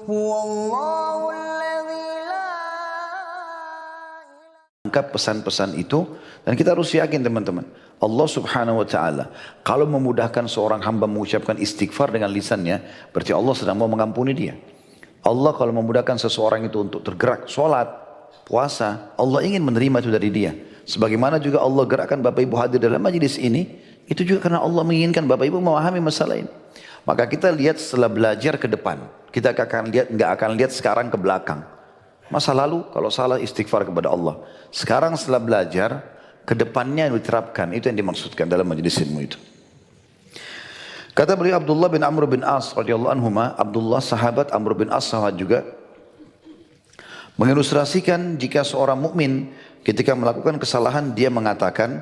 Huwallahu alladzi la Angkat pesan-pesan itu, dan kita harus yakin teman-teman, Allah subhanahu wa ta'ala kalau memudahkan seorang hamba mengucapkan istighfar dengan lisannya, berarti Allah sedang mau mengampuni dia. Allah kalau memudahkan seseorang itu untuk tergerak sholat, puasa, Allah ingin menerima itu dari dia. Sebagaimana juga Allah gerakkan Bapak Ibu hadir dalam majelis ini, itu juga karena Allah menginginkan Bapak Ibu memahami masalah ini. Maka kita lihat setelah belajar ke depan, kita nggak akan lihat sekarang ke belakang. Masa lalu kalau salah istighfar kepada Allah. Sekarang setelah belajar, ke depannya diterapkan. Itu yang dimaksudkan dalam majelis ilmu itu. Kata beliau Abdullah bin Amr bin As radhiyallahu anhuma, Abdullah sahabat, Amr bin As sahabat juga, mengilustrasikan jika seorang mukmin ketika melakukan kesalahan dia mengatakan,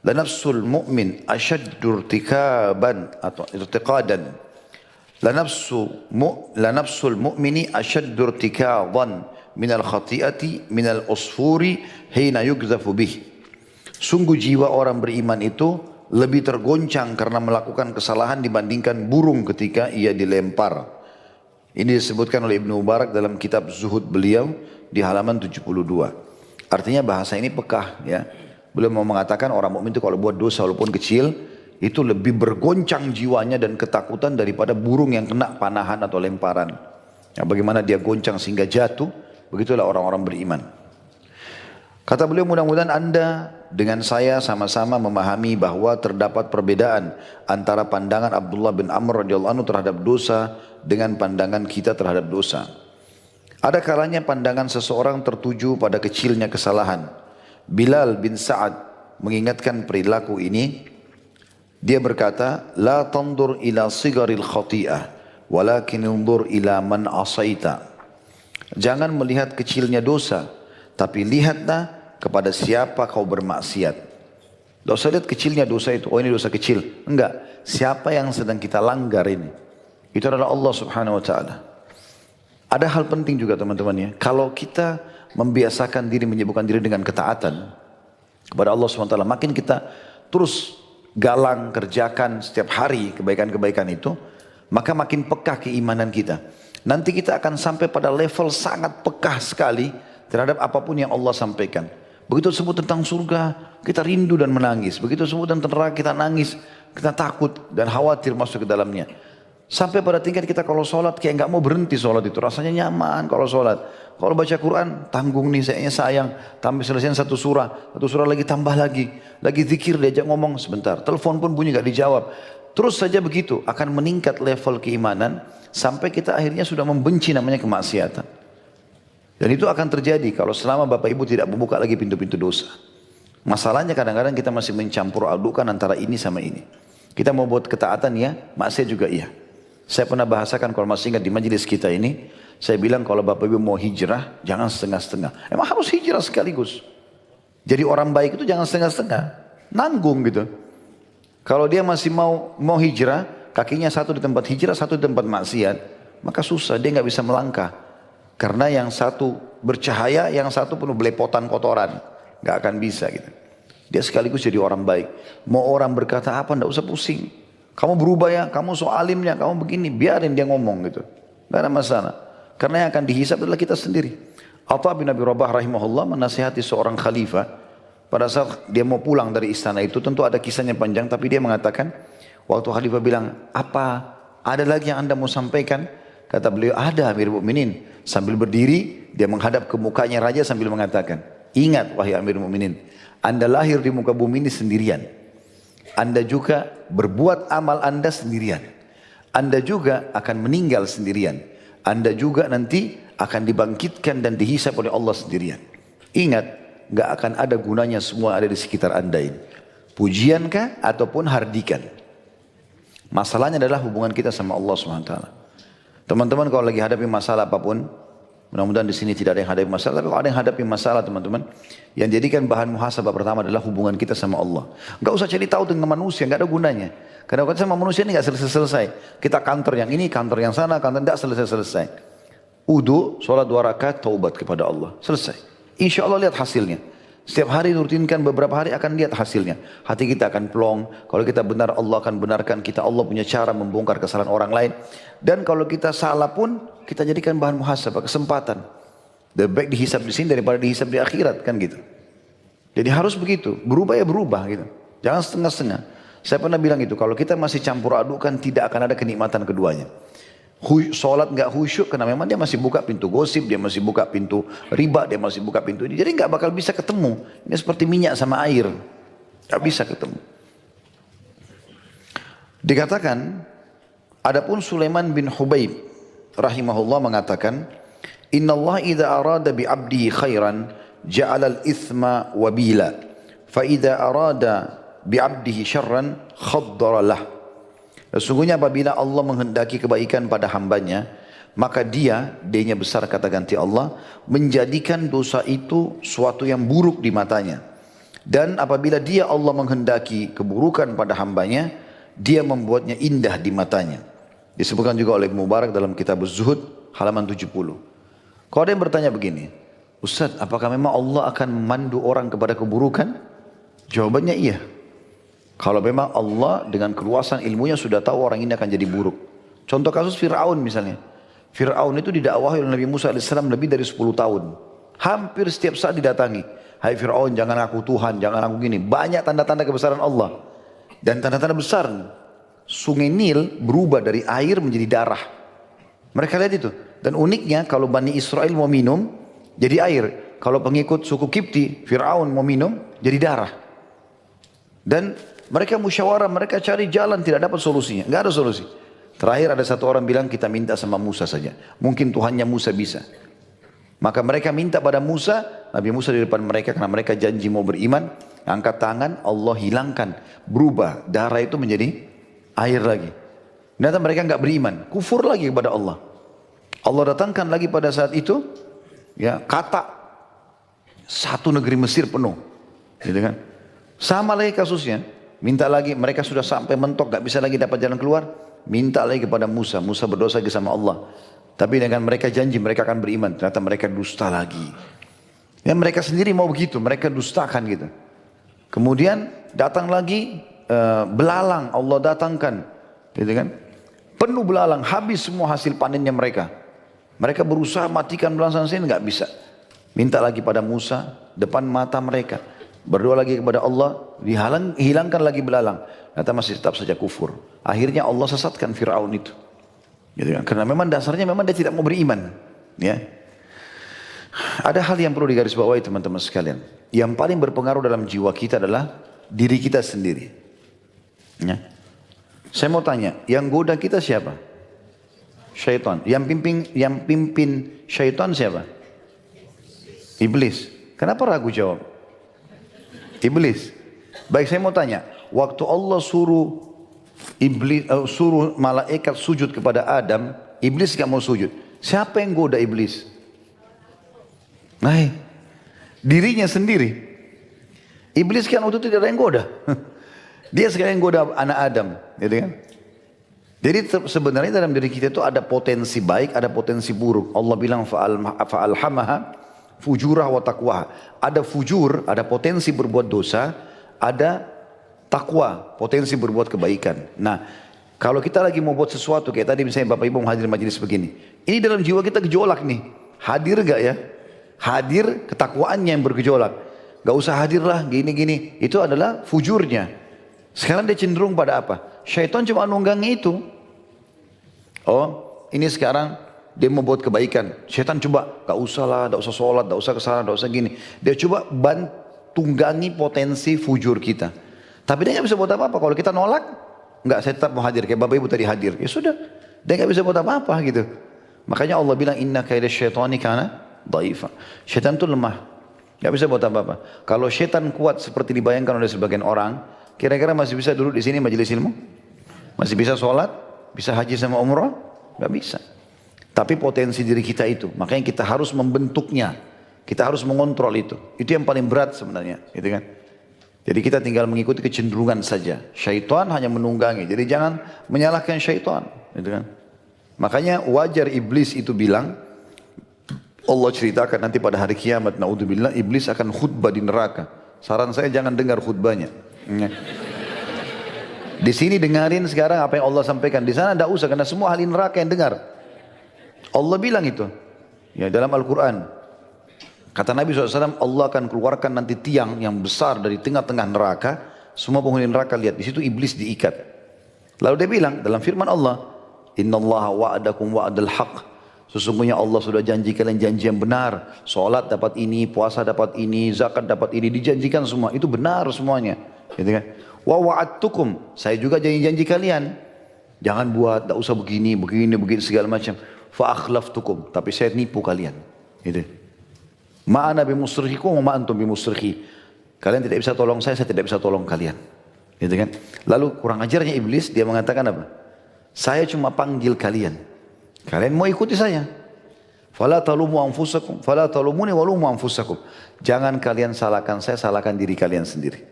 la nafsul mu'min ashaddu irtikaban atau irtiqadan. La nafsul mu'mini ashaddu irtikadan minal khati'ati minal usfuri hina yugzafu bih. Sungguh jiwa orang beriman itu lebih tergoncang karena melakukan kesalahan dibandingkan burung ketika ia dilempar. Ini disebutkan oleh Ibnu Mubarak dalam kitab Zuhud beliau di halaman 72. Artinya bahasa ini pekah ya. Beliau mau mengatakan orang mukmin itu kalau buat dosa walaupun kecil itu lebih bergoncang jiwanya dan ketakutan daripada burung yang kena panahan atau lemparan. Ya, bagaimana dia goncang sehingga jatuh, begitulah orang-orang beriman. Kata beliau, mudah-mudahan Anda dengan saya sama-sama memahami bahwa terdapat perbedaan antara pandangan Abdullah bin Amr radhiyallahu anhu terhadap dosa dengan pandangan kita terhadap dosa. Ada kalanya pandangan seseorang tertuju pada kecilnya kesalahan. Bilal bin Sa'ad mengingatkan perilaku ini. Dia berkata, la tandur ila sigaril khati'ah, walakin undur ila man asaita. Jangan melihat kecilnya dosa, tapi lihatlah kepada siapa kau bermaksiat. Tidak usah lihat kecilnya dosa itu, oh ini dosa kecil. Enggak, siapa yang sedang kita langgar ini. Itu adalah Allah subhanahu wa ta'ala. Ada hal penting juga teman-teman ya. Kalau kita membiasakan diri, menyibukkan diri dengan ketaatan kepada Allah subhanahu wa ta'ala, makin kita terus galang kerjakan setiap hari kebaikan-kebaikan itu, maka makin pekah keimanan kita. Nanti kita akan sampai pada level sangat pekah sekali terhadap apapun yang Allah sampaikan. Begitu sebut tentang surga, kita rindu dan menangis. Begitu sebut tentang neraka, kita nangis, kita takut dan khawatir masuk ke dalamnya. Sampai pada tingkat kita kalau sholat kayak nggak mau berhenti sholat itu, rasanya nyaman kalau sholat. Kalau baca Quran, tanggung nih sayang, tambah selesai satu surah lagi tambah lagi zikir diajak ngomong sebentar, telepon pun bunyi nggak dijawab. Terus saja begitu, akan meningkat level keimanan sampai kita akhirnya sudah membenci namanya kemaksiatan. Dan itu akan terjadi kalau selama Bapak Ibu tidak membuka lagi pintu-pintu dosa. Masalahnya kadang-kadang kita masih mencampur adukan antara ini sama ini. Kita mau buat ketaatan ya, maksiat juga iya. Saya pernah bahasakan kalau masih ingat di majelis kita ini, saya bilang kalau Bapak Ibu mau hijrah, jangan setengah-setengah. Emang harus hijrah sekaligus. Jadi orang baik itu jangan setengah-setengah. Nanggung gitu. Kalau dia masih mau hijrah, kakinya satu di tempat hijrah, satu di tempat maksiat, maka susah, dia nggak bisa melangkah. Karena yang satu bercahaya, yang satu penuh belepotan kotoran. Nggak akan bisa gitu. Dia sekaligus jadi orang baik. Mau orang berkata apa, nggak usah pusing. Kamu berubah ya, kamu so alimnya, kamu begini, biarin dia ngomong gitu. Nggak ada masalah. Karena yang akan dihisab adalah kita sendiri. Atha bin Abi Rabah rahimahullah menasihati seorang khalifah. Pada saat dia mau pulang dari istana itu, tentu ada kisahnya panjang, tapi dia mengatakan, waktu khalifah bilang, apa ada lagi yang anda mau sampaikan? Kata beliau, ada Amir Mu'minin. Sambil berdiri, dia menghadap ke mukanya raja sambil mengatakan, ingat wahai Amir Mu'minin, anda lahir di muka bumi ini sendirian. Anda juga berbuat amal anda sendirian. Anda juga akan meninggal sendirian. Anda juga nanti akan dibangkitkan dan dihisab oleh Allah sendirian. Ingat, gak akan ada gunanya semua ada di sekitar anda ini. Pujiankah ataupun hardikan. Masalahnya adalah hubungan kita sama Allah SWT. Teman-teman kalau lagi hadapi masalah apapun, mudah-mudahan di sini tidak ada yang hadapi masalah, tapi kalau ada yang hadapi masalah teman-teman, yang jadikan bahan muhasabah pertama adalah hubungan kita sama Allah. Gak usah cari tahu dengan manusia, gak ada gunanya. Karena kita sama manusia ini gak selesai-selesai. Kita kantor yang ini, kantor yang sana, kantor tidak selesai-selesai. Udu, sholat 2 rakaat, taubat kepada Allah. Selesai. Insya Allah lihat hasilnya. Setiap hari rutinkan beberapa hari akan lihat hasilnya. Hati kita akan plong. Kalau kita benar Allah akan benarkan kita. Allah punya cara membongkar kesalahan orang lain. Dan kalau kita salah pun kita jadikan bahan muhasabah, kesempatan. Lebih baik dihisab di sini daripada dihisab di akhirat kan gitu. Jadi harus begitu. Berubah ya berubah gitu. Jangan setengah-setengah. Saya pernah bilang itu. Kalau kita masih campur adukan tidak akan ada kenikmatan keduanya. Sholat nggak khusyuk karena memang dia masih buka pintu gosip, dia masih buka pintu riba, dia masih buka pintu ini. Jadi nggak bakal bisa ketemu. Ini seperti minyak sama air, nggak bisa ketemu. Dikatakan, adapun Sulaiman bin Hubaib rahimahullah mengatakan, Inna Allah idza arada bi abdi khairan ja'ala al-ithma wabila, fa idza arada bi abdihi syarran khaddara lah. Sesungguhnya apabila Allah menghendaki kebaikan pada hambanya, maka D-nya besar kata ganti Allah, menjadikan dosa itu suatu yang buruk di matanya. Dan apabila dia Allah menghendaki keburukan pada hambanya, dia membuatnya indah di matanya. Disebutkan juga oleh Ibnu Mubarak dalam kitab Az-Zuhud halaman 70. Kalau ada yang bertanya begini, Ustaz, apakah memang Allah akan memandu orang kepada keburukan? Jawabannya iya. Kalau memang Allah dengan keluasan ilmunya sudah tahu orang ini akan jadi buruk. Contoh kasus Fir'aun misalnya. Fir'aun itu didakwahi oleh Nabi Musa AS lebih dari 10 tahun. Hampir setiap saat didatangi. Hai Fir'aun, jangan aku Tuhan, jangan aku gini. Banyak tanda-tanda kebesaran Allah. Dan tanda-tanda besar. Sungai Nil berubah dari air menjadi darah. Mereka lihat itu. Dan uniknya kalau Bani Israel mau minum, jadi air. Kalau pengikut suku Kipti, Fir'aun mau minum, jadi darah. Dan mereka musyawarah, mereka cari jalan, tidak dapat solusinya. Nggak ada solusi. Terakhir ada satu orang bilang, kita minta sama Musa saja. Mungkin Tuhannya Musa bisa. Maka mereka minta pada Musa, Nabi Musa di depan mereka, karena mereka janji mau beriman, angkat tangan, Allah hilangkan. Berubah, darah itu menjadi air lagi. Ternyata mereka nggak beriman, kufur lagi kepada Allah. Allah datangkan lagi pada saat itu, ya kata, satu negeri Mesir penuh. Gitu kan? Sama lagi kasusnya. Minta lagi, mereka sudah sampai mentok, gak bisa lagi dapat jalan keluar. Minta lagi kepada Musa, Musa berdosa lagi sama Allah. Tapi dengan mereka janji mereka akan beriman, ternyata mereka dusta lagi. Ya mereka sendiri mau begitu, mereka dustakan gitu. Kemudian datang lagi belalang, Allah datangkan. Gitu kan? Penuh belalang, habis semua hasil panennya mereka. Mereka berusaha matikan belalang sana sini, gak bisa. Minta lagi pada Musa, depan mata mereka. Berdoa lagi kepada Allah, hilangkan lagi belalang. Ternyata masih tetap saja kufur. Akhirnya Allah sesatkan Fir'aun itu. Gitu kan? Karena memang dasarnya memang dia tidak mau beriman. Ya. Ada hal yang perlu digarisbawahi teman-teman sekalian. Yang paling berpengaruh dalam jiwa kita adalah diri kita sendiri. Ya. Saya mau tanya, yang goda kita siapa? Syaitan. Yang pimpin syaitan siapa? Iblis. Kenapa ragu jawab? Iblis. Baik, saya mau tanya, waktu Allah suruh malaikat sujud kepada Adam, Iblis gak mau sujud. Siapa yang goda Iblis? Nah, dirinya sendiri. Iblis kan waktu itu tidak ada yang goda. Dia sekalian goda anak Adam, gitu kan? Jadi sebenarnya dalam diri kita itu ada potensi baik, ada potensi buruk. Allah bilang fa'alhamaha fujurah wa taqwa. Ada fujur, ada potensi berbuat dosa, ada takwa, potensi berbuat kebaikan. Nah, kalau kita lagi mau buat sesuatu, kayak tadi misalnya Bapak Ibu menghadir majelis begini, ini dalam jiwa kita gejolak nih, hadir gak ya? Hadir ketakwaannya yang bergejolak. Gak usah hadirlah gini-gini, itu adalah fujurnya. Sekarang dia cenderung pada apa? Syaitan cuma nunggangi itu. Oh, ini sekarang dia mau buat kebaikan. Syaitan coba, gak usah lah, gak usah sholat, gak usah kesana, gak usah gini. Dia coba tunggangi potensi fujur kita. Tapi dia gak bisa buat apa-apa. Kalau kita nolak, enggak, saya tetap mau hadir. Kayak Bapak Ibu tadi hadir. Ya sudah, dia gak bisa buat apa-apa gitu. Makanya Allah bilang, inna kaida syaitani kana dhaifa. Syaitan itu lemah. Gak bisa buat apa-apa. Kalau syaitan kuat seperti dibayangkan oleh sebagian orang, kira-kira masih bisa duduk di sini majelis ilmu? Masih bisa sholat? Bisa haji sama umrah? Gak bisa. Tapi potensi diri kita itu, makanya kita harus membentuknya, kita harus mengontrol itu. Itu yang paling berat sebenarnya, gitu kan? Jadi kita tinggal mengikuti kecenderungan saja. Syaitan hanya menunggangi, jadi jangan menyalahkan syaitan, gitu kan? Makanya wajar iblis itu bilang, Allah ceritakan nanti pada hari kiamat, naudzubillah, iblis akan khutbah di neraka. Saran saya jangan dengar khutbahnya. Di sini dengarin sekarang apa yang Allah sampaikan. Di sana tidak usah, karena semua ahli neraka yang dengar. Allah bilang itu ya dalam Al-Quran. Kata Nabi SAW, Allah akan keluarkan nanti tiang yang besar dari tengah-tengah neraka. Semua penghuni neraka lihat, di situ iblis diikat. Lalu dia bilang dalam firman Allah, Innallaha wa'adakum wa'adal haq. Sesungguhnya Allah sudah janji kalian janji yang benar. Salat dapat ini, puasa dapat ini, zakat dapat ini, dijanjikan semua. Itu benar semuanya. Gitu kan? Wa wa'adtukum. Saya juga janji-janji kalian. Jangan buat, tak usah begini, segala macam. Fa akhlaftukum. Tapi saya nipu kalian. Gitu. Ma'ana bimusrikhikum wa ma'antum bimusrikhi. Kalian tidak bisa tolong saya tidak bisa tolong kalian. Gitu kan? Lalu kurang ajarnya iblis, dia mengatakan apa? Saya cuma panggil kalian. Kalian mau ikuti saya. Fala talumu anfusakum, fala talumuni walumu anfusakum. Jangan kalian salahkan saya, salahkan diri kalian sendiri.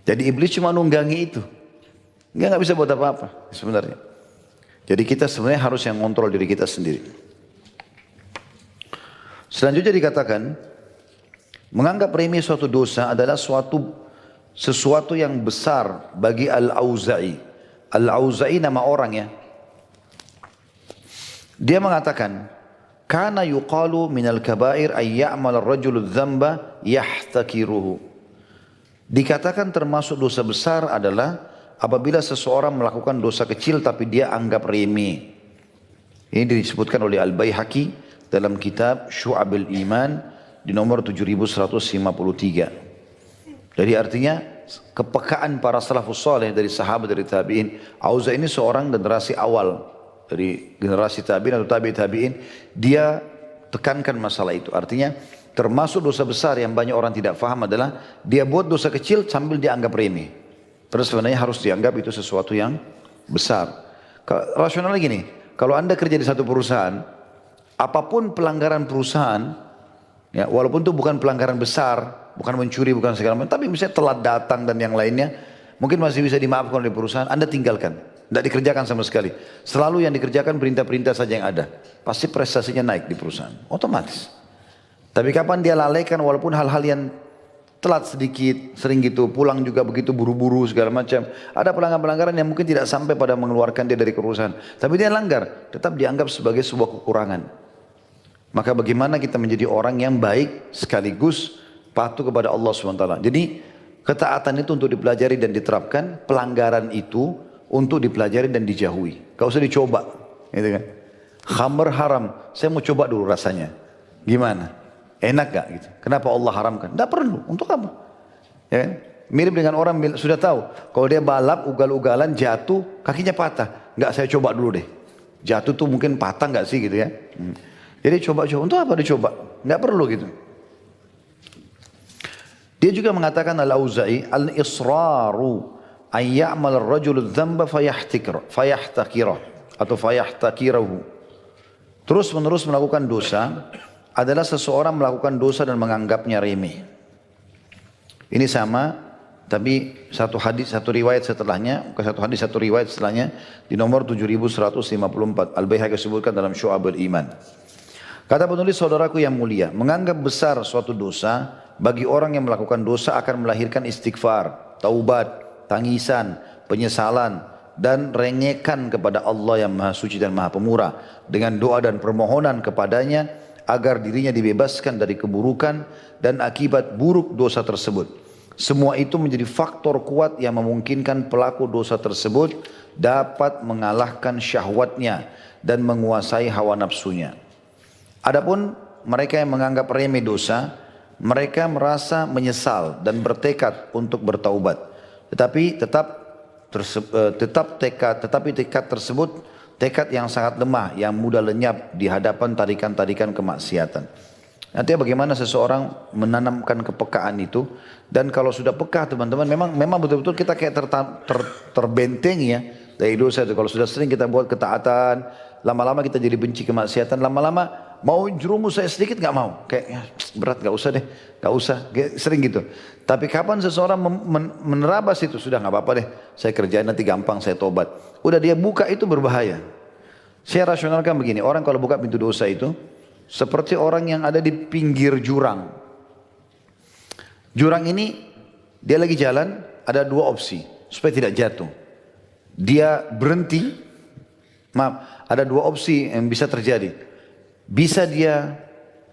Jadi iblis cuma nunggangi itu. Enggak bisa buat apa-apa sebenarnya. Jadi kita sebenarnya harus yang kontrol diri kita sendiri. Selanjutnya dikatakan, menganggap remeh suatu dosa adalah sesuatu yang besar bagi Al-Auza'i. Al-Auza'i nama orang ya. Dia mengatakan, kana yuqalu minal kabair ay ya'mal ar-rajulu dzamba yahtakiruhu. Dikatakan termasuk dosa besar adalah apabila seseorang melakukan dosa kecil tapi dia anggap remeh. Ini disebutkan oleh Al-Baihaqi dalam kitab Syu'abul Iman di nomor 7153. Jadi artinya kepekaan para salafus saleh dari sahabat, dari tabi'in. Auza ini seorang generasi awal dari generasi tabi'in atau tabi'in, dia tekankan masalah itu. Artinya termasuk dosa besar yang banyak orang tidak faham adalah dia buat dosa kecil sambil dianggap remeh. Terus sebenarnya harus dianggap itu sesuatu yang besar. Rasional gini, kalau Anda kerja di satu perusahaan, apapun pelanggaran perusahaan, ya, walaupun itu bukan pelanggaran besar, bukan mencuri, bukan segala macam, tapi misalnya telat datang dan yang lainnya, mungkin masih bisa dimaafkan oleh perusahaan, Anda tinggalkan. Tidak dikerjakan sama sekali. Selalu yang dikerjakan perintah-perintah saja yang ada. Pasti prestasinya naik di perusahaan. Otomatis. Tapi kapan dia lalaikan walaupun hal-hal yang telat sedikit, sering gitu, pulang juga begitu buru-buru segala macam. Ada pelanggaran-pelanggaran yang mungkin tidak sampai pada mengeluarkan dia dari perusahaan. Tapi dia langgar, tetap dianggap sebagai sebuah kekurangan. Maka bagaimana kita menjadi orang yang baik sekaligus patuh kepada Allah SWT. Jadi ketaatan itu untuk dipelajari dan diterapkan, pelanggaran itu untuk dipelajari dan dijauhi. Gak usah dicoba, gitu kan? Khamr haram, saya mau coba dulu rasanya. Gimana? Enak gak gitu? Kenapa Allah haramkan? Tidak perlu, untuk apa? Ya kan? Mirip dengan orang sudah tahu, kalau dia balap ugal-ugalan jatuh, kakinya patah. Enggak, saya coba dulu deh. Jatuh tuh mungkin patah gak sih gitu ya? Jadi coba-coba, untuk apa dicoba? Enggak perlu gitu. Dia juga mengatakan Al-Auza'i, al-israru ayya'mal ar-rajulu dzamba fayahtakirah atau fayahtakirahu. Terus menerus melakukan dosa adalah seseorang melakukan dosa dan menganggapnya remeh. Ini sama, tapi satu riwayat setelahnya di nomor 7154. Al-Baihaqi sebutkan dalam Syu'abul Iman. Kata penulis, saudaraku yang mulia, menganggap besar suatu dosa bagi orang yang melakukan dosa akan melahirkan istighfar, taubat, tangisan, penyesalan, dan rengekan kepada Allah yang Maha Suci dan Maha Pemurah dengan doa dan permohonan kepadanya agar dirinya dibebaskan dari keburukan dan akibat buruk dosa tersebut. Semua itu menjadi faktor kuat yang memungkinkan pelaku dosa tersebut dapat mengalahkan syahwatnya dan menguasai hawa nafsunya. Adapun mereka yang menganggap remeh dosa, mereka merasa menyesal dan bertekad untuk bertaubat. Tetapi tekad tersebut tekad yang sangat lemah, yang mudah lenyap di hadapan tarikan-tarikan kemaksiatan. Nanti bagaimana seseorang menanamkan kepekaan itu, dan kalau sudah peka teman-teman, memang betul-betul kita kayak terbentengi ya dari dosa itu. Kalau sudah sering kita buat ketaatan, lama-lama kita jadi benci kemaksiatan, lama-lama mau jerumus saya sedikit nggak mau, kayak ya, berat, nggak usah deh, nggak usah, sering gitu. Tapi kapan seseorang menerabas itu, sudah nggak apa-apa deh, saya kerjain nanti gampang, saya tobat. Udah dia buka itu berbahaya. Saya rasionalkan begini, orang kalau buka pintu dosa itu, seperti orang yang ada di pinggir jurang. Jurang ini dia lagi jalan, ada dua opsi supaya tidak jatuh. Dia berhenti, ada dua opsi yang bisa terjadi. Bisa dia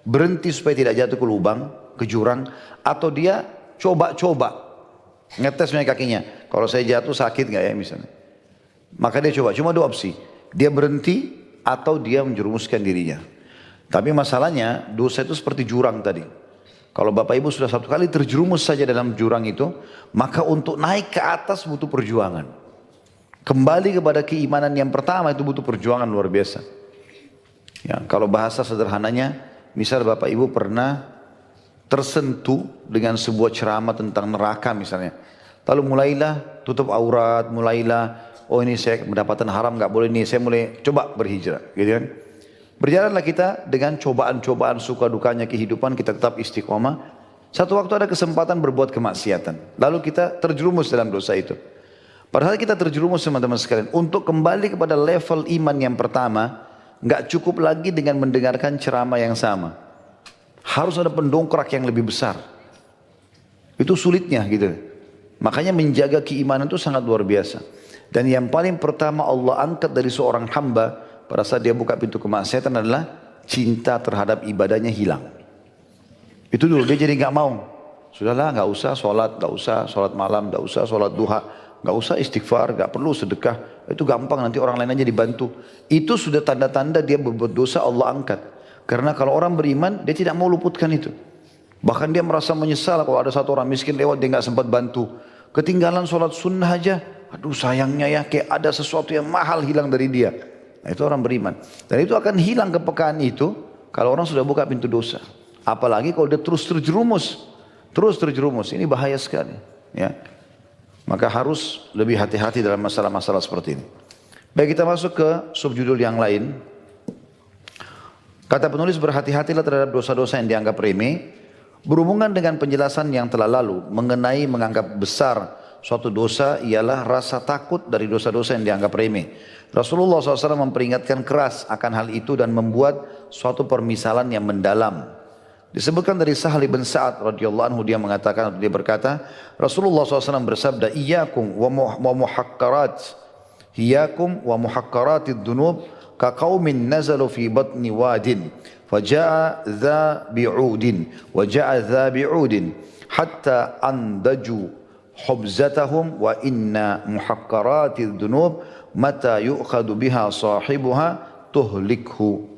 berhenti supaya tidak jatuh ke lubang, ke jurang, atau dia coba-coba ngetes kakinya. Kalau saya jatuh sakit nggak ya misalnya. Maka dia coba, cuma dua opsi. Dia berhenti atau dia menjerumuskan dirinya. Tapi masalahnya dosa itu seperti jurang tadi. Kalau Bapak Ibu sudah satu kali terjerumus saja dalam jurang itu, maka untuk naik ke atas butuh perjuangan. Kembali kepada keimanan yang pertama itu butuh perjuangan luar biasa. Ya, kalau bahasa sederhananya, misal Bapak Ibu pernah tersentuh dengan sebuah ceramah tentang neraka misalnya. Lalu mulailah tutup aurat, mulailah, oh ini saya mendapatkan haram nggak boleh nih, saya mulai coba berhijrah, gitu kan? Berjalanlah kita dengan cobaan-cobaan suka dukanya kehidupan, kita tetap istiqomah. Satu waktu ada kesempatan berbuat kemaksiatan, lalu kita terjerumus dalam dosa itu. Padahal kita terjerumus teman-teman sekalian, untuk kembali kepada level iman yang pertama, nggak cukup lagi dengan mendengarkan ceramah yang sama. Harus ada pendongkrak yang lebih besar. Itu sulitnya gitu. Makanya menjaga keimanan itu sangat luar biasa. Dan yang paling pertama Allah angkat dari seorang hamba pada saat dia buka pintu kemaksiatan adalah cinta terhadap ibadahnya hilang. Itu dulu dia jadi nggak mau. Sudahlah nggak usah sholat malam, nggak usah sholat duha, nggak usah istighfar, nggak perlu sedekah. Itu gampang, nanti orang lain aja dibantu. Itu sudah tanda-tanda dia berbuat dosa, Allah angkat. Karena kalau orang beriman dia tidak mau luputkan itu. Bahkan dia merasa menyesal kalau ada satu orang miskin lewat dia nggak sempat bantu. Ketinggalan sholat sunnah aja, aduh sayangnya ya, kayak ada sesuatu yang mahal hilang dari dia. Nah, itu orang beriman. Dan itu akan hilang kepekaan itu kalau orang sudah buka pintu dosa. Apalagi kalau dia terus terjerumus, ini bahaya sekali. Ya. Maka harus lebih hati-hati dalam masalah-masalah seperti ini. Baik, kita masuk ke subjudul yang lain. Kata penulis, berhati-hatilah terhadap dosa-dosa yang dianggap remeh. Berhubungan dengan penjelasan yang telah lalu mengenai menganggap besar suatu dosa ialah rasa takut dari dosa-dosa yang dianggap remeh. Rasulullah SAW memperingatkan keras akan hal itu dan membuat suatu permisalan yang mendalam. Disebutkan dari Sahal bin Sa'ad radhiyallahu anhu, dia mengatakan, dia berkata, Rasulullah SAW bersabda, Iyyakum wa muhaqqaratid dunub ka qaumin nazalu fi batni wadin faja'a dha bi'udin wa ja'a dha bi'udin hatta andaju hubzatahum wa inna muhaqqaratid dunub mata yu'khadu biha sahibuha tuhlikhu.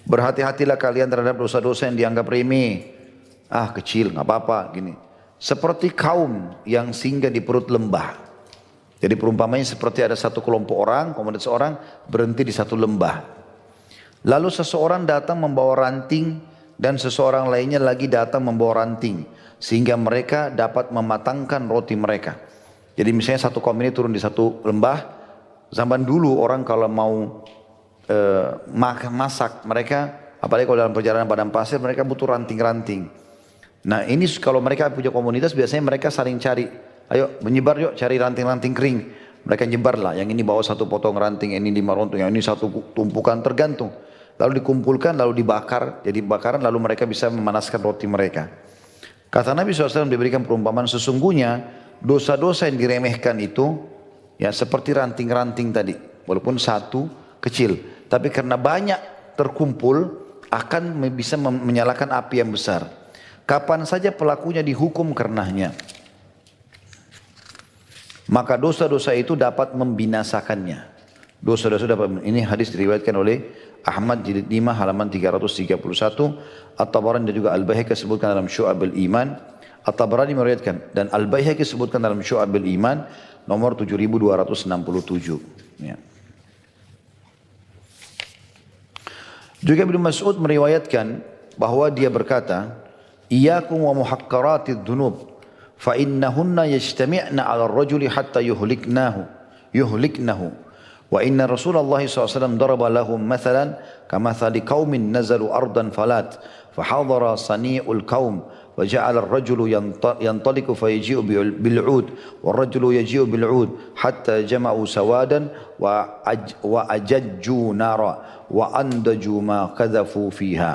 Berhati-hatilah kalian terhadap dosa-dosa yang dianggap remeh. Ah, kecil, nggak apa-apa, gini. Seperti kaum yang singgah di perut lembah. Jadi perumpamannya seperti ada satu kelompok orang, kemudian seorang berhenti di satu lembah. Lalu seseorang datang membawa ranting dan seseorang lainnya lagi datang membawa ranting, sehingga mereka dapat mematangkan roti mereka. Jadi misalnya satu kaum ini turun di satu lembah. Zaman dulu orang kalau mau masak, mereka apalagi kalau dalam perjalanan padang pasir, mereka butuh ranting-ranting. Nah ini kalau mereka punya komunitas, biasanya mereka saling cari, ayo menyebar yuk cari ranting-ranting kering. Mereka nyebarlah, yang ini bawa satu potong ranting, yang ini 5 rontung, yang ini satu tumpukan, tergantung. Lalu dikumpulkan, lalu dibakar, jadi bakaran, lalu mereka bisa memanaskan roti mereka. Kata Nabi SAW diberikan perumpamaan, sesungguhnya dosa-dosa yang diremehkan itu ya seperti ranting-ranting tadi, walaupun satu kecil, tapi karena banyak terkumpul akan bisa menyalakan api yang besar. Kapan saja pelakunya dihukum karenanya, maka dosa-dosa itu dapat membinasakannya. Dosa-dosa dapat, ini hadis diriwayatkan oleh Ahmad jilid 5 halaman 331, At-Tabarani dan juga Al-Baihaqi sebutkan dalam Syu'abul Iman. At-Tabarani meriwayatkan dan Al-Baihaqi sebutkan dalam Syu'abul Iman nomor 7267. Ya. Juga Ibnu Mas'ud meriwayatkan bahwa dia berkata, Iyyakum wa muhaqqaratid dunub fa innahunna yajtami'na 'ala ar-rajuli hatta yuhliknahu Wa inna Rasulullah SAW daraba lahum mathalan kamathali qaumin nazalu ardan falat fahadara sani'ul qaum وجعل الرجل ينطلق فيجيء بالعود والرجل يجيء بالعود حتى جمعوا سوادا وأججوا نارا وأندجوا ما قذفوا فيها.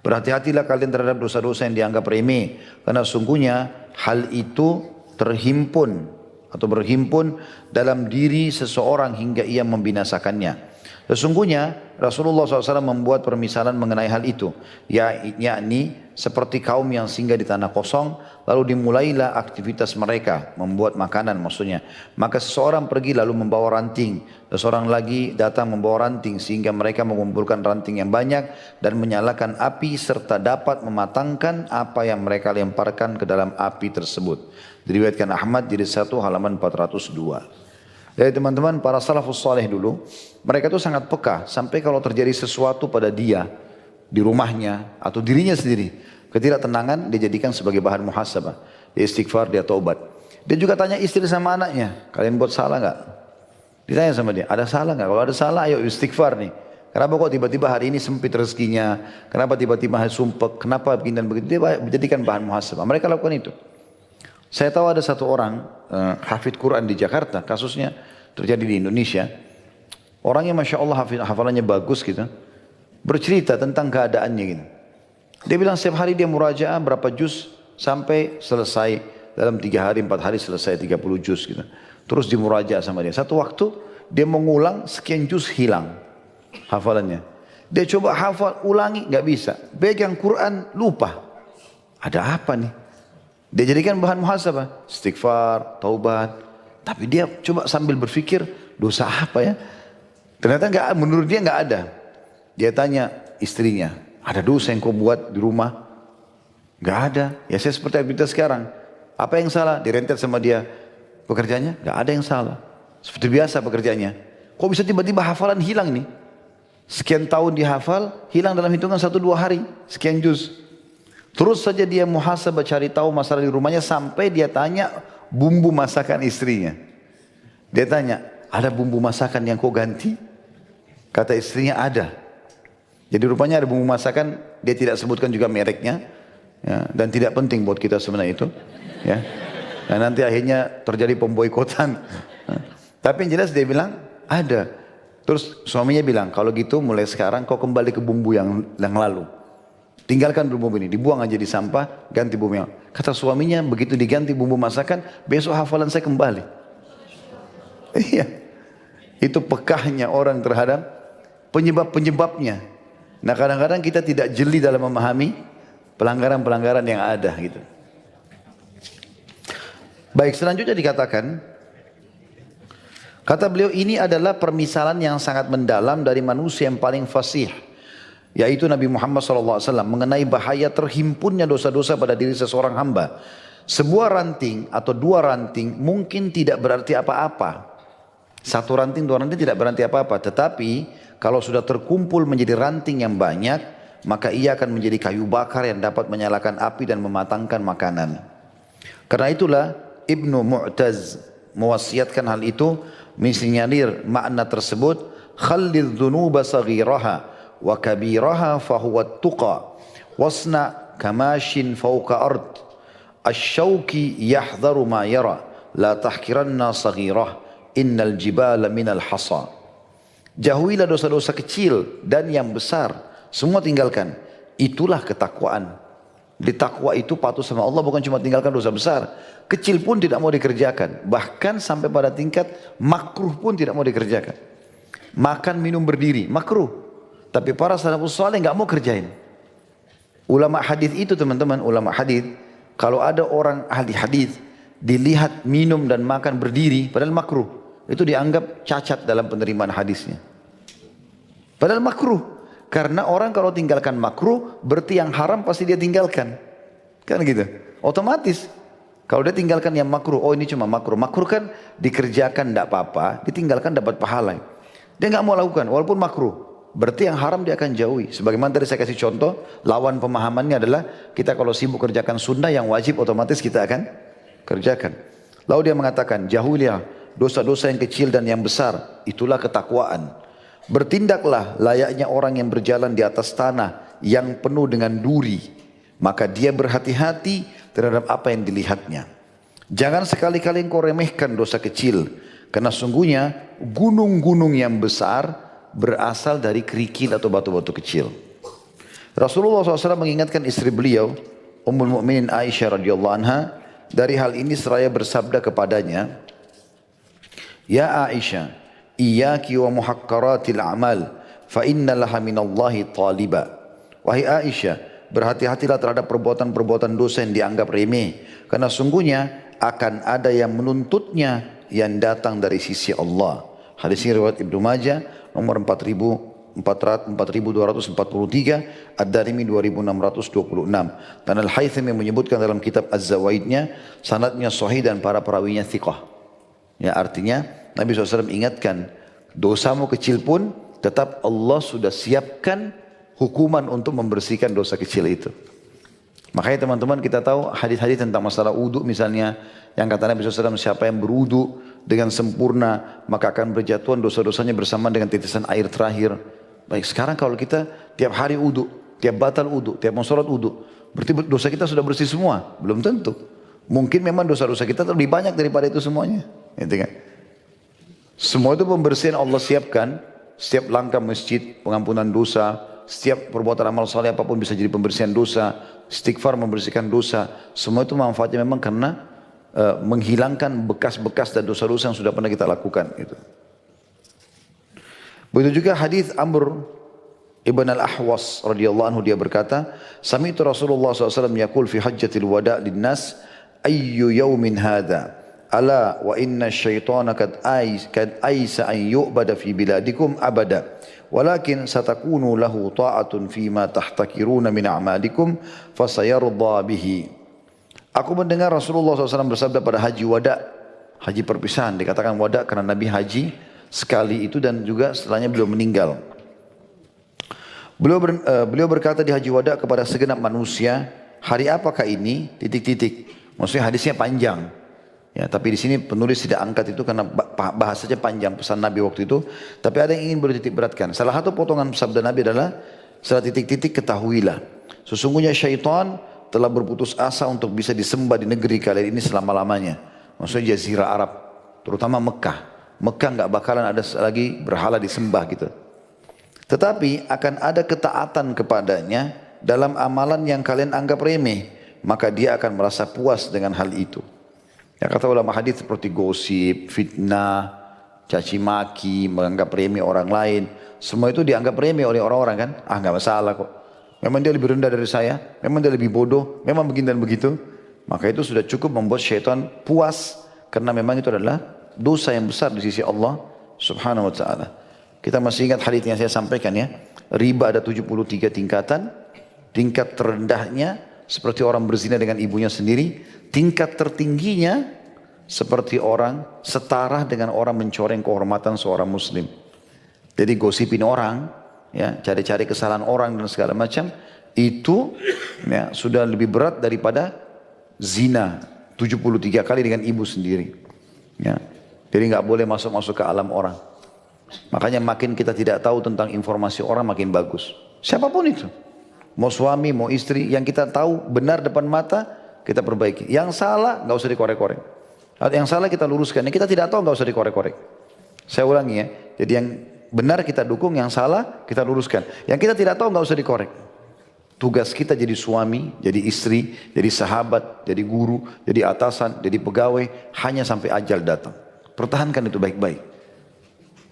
Berhati-hatilah kalian terhadap dosa-dosa yang dianggap remeh, karena sungguhnya hal itu terhimpun atau berhimpun dalam diri seseorang hingga ia membinasakannya. Sesungguhnya Rasulullah SAW membuat permisalan mengenai hal itu, yakni seperti kaum yang singgah di tanah kosong, lalu dimulailah aktivitas mereka, membuat makanan maksudnya. Maka seseorang pergi lalu membawa ranting, seseorang lagi datang membawa ranting, sehingga mereka mengumpulkan ranting yang banyak dan menyalakan api serta dapat mematangkan apa yang mereka lemparkan ke dalam api tersebut. Diriwayatkan Ahmad jilid 1 halaman 402. Jadi teman-teman, para salafus saleh dulu, mereka itu sangat peka sampai kalau terjadi sesuatu pada dia di rumahnya atau dirinya sendiri, ketidaktenangan dia jadikan sebagai bahan muhasabah. Dia istighfar, dia taubat. Dia juga tanya istri sama anaknya, kalian buat salah enggak? Ditanya sama dia, ada salah enggak? Kalau ada salah, ayo istighfar nih. Kenapa kok tiba-tiba hari ini sempit rezekinya? Kenapa tiba-tiba sumpek? Kenapa begini dan begitu? Dia jadikan bahan muhasabah. Mereka lakukan itu. Saya tahu ada satu orang hafid Quran di Jakarta, kasusnya terjadi di Indonesia. Orangnya Masya Allah hafalannya bagus gitu. Bercerita tentang keadaannya gitu. Dia bilang setiap hari dia murajaah berapa juz sampai selesai. Dalam 3 hari, 4 hari selesai 30 juz gitu. Terus dimurajaah sama dia. Satu waktu dia mengulang sekian juz hilang hafalannya. Dia coba hafal, ulangi, gak bisa. Pegang Quran, lupa. Ada apa nih? Dia jadikan bahan muhasabah, istighfar, taubat. Tapi dia coba sambil berpikir, dosa apa ya? Ternyata menurut dia nggak ada. Dia tanya istrinya, ada dosa yang kau buat di rumah? Nggak ada. Ya saya seperti aktivitas sekarang. Apa yang salah? Direntet sama dia. Pekerjaannya? Nggak ada yang salah. Seperti biasa pekerjaannya. Kok bisa tiba-tiba hafalan hilang nih? Sekian tahun dihafal, hilang dalam hitungan 1-2 hari. Sekian juz. Terus saja dia muhasabah cari tahu masalah di rumahnya sampai dia tanya bumbu masakan istrinya. Dia tanya, ada bumbu masakan yang kau ganti? Kata istrinya ada. Jadi rupanya ada bumbu masakan, dia tidak sebutkan juga mereknya. Ya, dan tidak penting buat kita sebenarnya itu. Ya. Dan nanti akhirnya terjadi pemboikotan. Tapi yang jelas dia bilang, ada. Terus suaminya bilang, kalau gitu mulai sekarang kau kembali ke bumbu yang lalu. Tinggalkan dulu bumbu ini, dibuang aja di sampah, ganti bumbu yang. Kata suaminya, begitu diganti bumbu masakan, besok hafalan saya kembali. Iya, itu pekahnya orang terhadap penyebab-penyebabnya. Nah kadang-kadang kita tidak jeli dalam memahami pelanggaran-pelanggaran yang ada gitu. Baik, selanjutnya dikatakan, kata beliau ini adalah permisalan yang sangat mendalam dari manusia yang paling fasih, yaitu Nabi Muhammad SAW mengenai bahaya terhimpunnya dosa-dosa pada diri seseorang hamba. Sebuah ranting atau 2 ranting mungkin tidak berarti apa-apa. 1 ranting, 2 ranting tidak berarti apa-apa. Tetapi kalau sudah terkumpul menjadi ranting yang banyak, maka ia akan menjadi kayu bakar yang dapat menyalakan api dan mematangkan makanan. Karena itulah Ibnu Mu'taz mewasiatkan hal itu, mensinyalir makna tersebut, khallidz dzunuba saghiraha wa kabiraha fahuwa tuqa wasna kamashin fawqa ard asyauki yahdharu ma yara la tahkiranna saghirah innal jibala minal hasa. Jauhilah dosa-dosa kecil dan yang besar, semua tinggalkan. Itulah ketakwaan. Di takwa itu patuh sama Allah, bukan cuma tinggalkan dosa besar, kecil pun tidak mau dikerjakan, bahkan sampai pada tingkat makruh pun tidak mau dikerjakan. Makan minum berdiri makruh, tapi para salafus saleh nggak mau kerjain. Ulama hadis itu teman-teman, ulama hadis, kalau ada orang ahli hadis dilihat minum dan makan berdiri, padahal makruh, itu dianggap cacat dalam penerimaan hadisnya. Padahal makruh, karena orang kalau tinggalkan makruh, berarti yang haram pasti dia tinggalkan, kan gitu. Otomatis, kalau dia tinggalkan yang makruh, oh ini cuma makruh. Makruh kan dikerjakan tidak apa-apa, ditinggalkan dapat pahala. Dia nggak mau lakukan, walaupun makruh. Berarti yang haram dia akan jauhi. Sebagaimana tadi saya kasih contoh, lawan pemahamannya adalah kita kalau sibuk kerjakan sunnah yang wajib otomatis kita akan kerjakan. Lalu dia mengatakan, jauhilah dosa-dosa yang kecil dan yang besar, itulah ketakwaan. Bertindaklah layaknya orang yang berjalan di atas tanah yang penuh dengan duri, maka dia berhati-hati terhadap apa yang dilihatnya. Jangan sekali-kali engkau remehkan dosa kecil, karena sungguhnya gunung-gunung yang besar berasal dari kerikil atau batu-batu kecil. Rasulullah SAW mengingatkan istri beliau, Ummul Mukminin Aisyah radhiyallahu anha, dari hal ini seraya bersabda kepadanya, "Ya Aisyah, iyyaki wa muhaqqaratil a'mal, fa inna laha minallahi taliba." Wahai Aisyah, berhati-hatilah terhadap perbuatan-perbuatan dosa yang dianggap remeh, karena sungguhnya akan ada yang menuntutnya yang datang dari sisi Allah. Hadis ini riwayat Ibnu Majah nomor 4243, Ad-Darimi 2626. Dan Al-Haythami menyebutkan dalam kitab Az-Zawaidnya, sanadnya sahih dan para perawinya thiqah. Ya, artinya Nabi SAW ingatkan, dosamu kecil pun tetap Allah sudah siapkan hukuman untuk membersihkan dosa kecil itu. Makanya teman-teman, kita tahu hadis-hadis tentang masalah wudu misalnya, yang kata Nabi SAW, siapa yang berwudu dengan sempurna maka akan berjatuhan dosa-dosanya bersama dengan tetesan air terakhir. Baik, sekarang kalau kita tiap hari wudu, tiap batal wudu, tiap mau sholat wudu, berarti dosa kita sudah bersih semua? Belum tentu. Mungkin memang dosa-dosa kita lebih banyak daripada itu semuanya. Gitu kan? Semua itu pembersihan Allah siapkan. Setiap langkah masjid, pengampunan dosa, setiap perbuatan amal saleh apapun bisa jadi pembersihan dosa. Istighfar membersihkan dosa. Semua itu manfaatnya memang karena menghilangkan bekas-bekas dan dosa-dosa yang sudah pernah kita lakukan. Gitu. Begitu juga hadis Amr ibn al-Ahwas radhiyallahu anhu, dia berkata, sami'tu Rasulullah SAW yaqul fi hajjatil wada' linnas, ayyu yawmin hadha ala wa inna syaitana kad aisa an yu'bada fi biladikum abada walakin satakunu lahu ta'atun fima tahtakiruna min a'malikum fasayarda bihi. Aku mendengar Rasulullah SAW bersabda pada haji wada', haji perpisahan, dikatakan wada' karena Nabi haji sekali itu dan juga setelahnya beliau meninggal. Beliau berkata di haji wada kepada segenap manusia, hari apakah ini? Titik-titik. Maksudnya hadisnya panjang. Ya, tapi di sini penulis tidak angkat itu karena bahasanya panjang pesan Nabi waktu itu. Tapi ada yang ingin bertitik beratkan. Salah satu potongan sabda Nabi adalah, setelah titik-titik ketahuilah, sesungguhnya syaitan telah berputus asa untuk bisa disembah di negeri kalian ini selama-lamanya. Maksudnya Jazirah Arab, terutama Mekah. Mekah nggak bakalan ada lagi berhala disembah gitu. Tetapi akan ada ketaatan kepadanya dalam amalan yang kalian anggap remeh, maka dia akan merasa puas dengan hal itu. Ya, kata ulama hadis seperti gosip, fitnah, caci maki, menganggap remeh orang lain, semua itu dianggap remeh oleh orang-orang kan? Ah, nggak masalah kok. Memang dia lebih rendah dari saya, memang dia lebih bodoh, memang begini dan begitu. Maka itu sudah cukup membuat syaitan puas, karena memang itu adalah dosa yang besar di sisi Allah Subhanahu wa ta'ala. Kita masih ingat hadis yang saya sampaikan ya. Riba ada 73 tingkatan. Tingkat terendahnya seperti orang berzina dengan ibunya sendiri. Tingkat tertingginya seperti orang setara dengan orang mencoreng kehormatan seorang muslim. Jadi gosipin orang, ya, cari-cari kesalahan orang dan segala macam, itu ya, sudah lebih berat daripada zina 73 kali dengan ibu sendiri. Ya. Jadi nggak boleh masuk-masuk ke alam orang. Makanya makin kita tidak tahu tentang informasi orang makin bagus. Siapapun itu. Mau suami, mau istri, yang kita tahu benar depan mata, kita perbaiki. Yang salah nggak usah dikorek-korek. Yang salah kita luruskan. Yang kita tidak tahu nggak usah dikorek-korek. Saya ulangi ya. Jadi yang benar kita dukung, yang salah kita luruskan. Yang kita tidak tahu nggak usah dikorek. Tugas kita jadi suami, jadi istri, jadi sahabat, jadi guru, jadi atasan, jadi pegawai, hanya sampai ajal datang. Pertahankan itu baik-baik.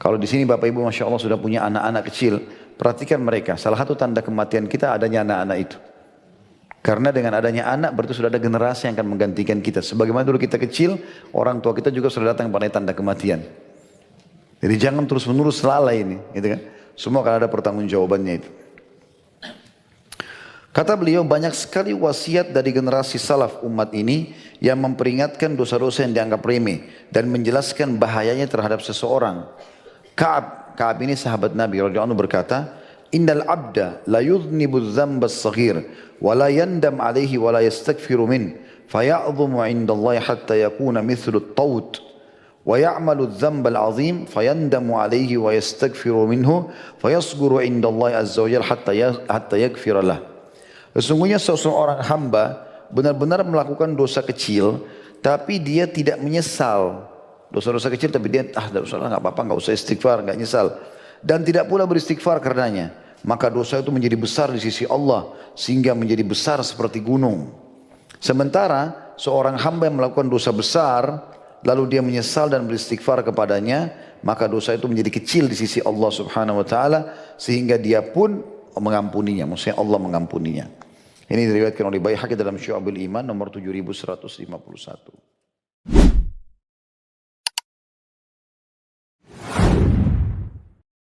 Kalau di sini Bapak Ibu Masya Allah sudah punya anak-anak kecil, perhatikan mereka. Salah satu tanda kematian kita adanya anak-anak itu. Karena dengan adanya anak berarti sudah ada generasi yang akan menggantikan kita. Sebagaimana dulu kita kecil, orang tua kita juga sudah datang pada tanda kematian. Jadi jangan terus-menerus lalai ini, gitu kan? Semua akan ada pertanggungjawabannya itu. Kata beliau, banyak sekali wasiat dari generasi salaf umat ini yang memperingatkan dosa-dosa yang dianggap remeh dan menjelaskan bahayanya terhadap seseorang. Ka'ab ini sahabat Nabi radhiyallahu anhu berkata, "Innal 'abda la yudhnibu adh-dhanba as-saghir wa la yandam 'alayhi wa la yastaghfiru min, faya'dhumu 'inda Allah hatta yakuna mithlu at-tawt wa ya'malu adh-dhamba al-'azim fayandamu 'alayhi wa yastaghfiru minhu fayasghuru 'inda Allah azza wa jalla hatta yaghfira lah. Sesungguhnya seseorang hamba benar-benar melakukan dosa kecil tapi dia tidak menyesal. Dosa-dosa kecil tapi dia dosa enggak apa-apa, enggak usah istighfar, enggak nyesal. Dan tidak pula beristighfar karenanya. Maka dosa itu menjadi besar di sisi Allah sehingga menjadi besar seperti gunung. Sementara seorang hamba yang melakukan dosa besar lalu dia menyesal dan beristighfar kepadanya, maka dosa itu menjadi kecil di sisi Allah Subhanahu wa taala sehingga dia pun mengampuninya, maksudnya Allah mengampuninya. Ini diriwayatkan oleh Baihaqi dalam Syu'abul Iman nomor 7151.